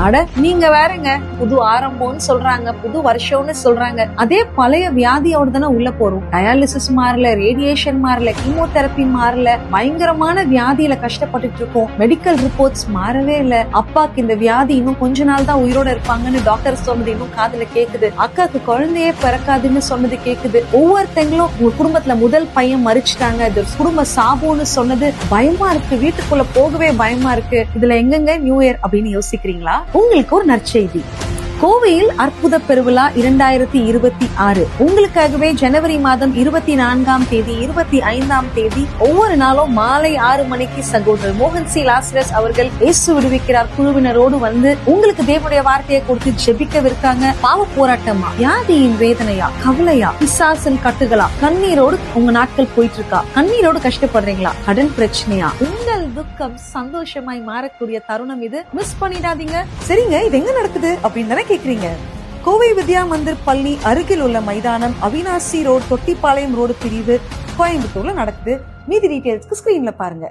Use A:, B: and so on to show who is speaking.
A: அட நீங்க வேறங்க, புது ஆரம்பம்னு சொல்றாங்க, புது வருஷம்னு சொல்றாங்க. அதே பழைய வியாதியோட தானே உள்ள போறோம். டயாலிசிஸ் மாறல, ரேடியேஷன் மாறல, கீமோதெரப்பி மாறல, பயங்கரமான வியாதியில கஷ்டப்பட்டுட்டு இருக்கோம். மெடிக்கல் ரிப்போர்ட்ஸ் மாறவே இல்ல. அப்பாக்கு இந்த வியாதி இன்னும் கொஞ்ச நாள் தான் உயிரோட இருப்பாங்கன்னு டாக்டர் சொன்னது இன்னும் காதுல கேக்குது. அக்காக்கு குழந்தையே பிறக்காதுன்னு சொன்னது கேக்குது. ஒவ்வொருத்தங்களும் உங்க குடும்பத்துல முதல் பையன் மறிச்சுட்டாங்க, இது குடும்ப சாபம்னு சொன்னது பயமா இருக்கு. வீட்டுக்குள்ள போகவே பயமா இருக்கு. இதுல எங்கெங்க நியூ இயர் அப்படின்னு யோசிக்கிறீங்களா? உங்களுக்கு ஒரு நற்செய்தி. கோவையில் அற்புத பெருவிழா 2026 உங்களுக்காகவே ஜனவரி மாதம் 24ஆம் தேதி 25ஆம் தேதி ஒவ்வொரு நாளும் மாலை 6 மணிக்கு சகோதரர் மோகன் சி லாசரஸ் அவர்கள் இயேசு விடுவிக்கிறார் குழுவினரோடு வந்து உங்களுக்கு தேவனுடைய வார்த்தையை கொடுத்து ஜெபிக்கவிருக்காங்க. பாவ போராட்டமா, வியாதியின் வேதனையா, கவலையா, பிசாசின் கட்டுகளா, கண்ணீரோடு உங்க நாட்கள் போயிட்டு இருக்கா? கண்ணீரோடு கஷ்டப்படுறீங்களா? கடன் பிரச்சனையா? உங்கள் துக்கம் சந்தோஷமாய் மாறக்கூடிய தருணம் இது. மிஸ் பண்ணிடாதீங்க. சரிங்க, இது எங்க நடக்குது அப்படின்னு கேக்குறீங்க? கோவை வித்யா மந்திர் பள்ளி அருகில் உள்ள மைதானம், அவினாசி ரோடு, தொட்டிப்பாளையம் ரோடு பிரிவு, கோயம்புத்தூர்ல நடக்குது. மீதி டீடைல்ஸ்க்கு ஸ்கிரீன்ல பாருங்க.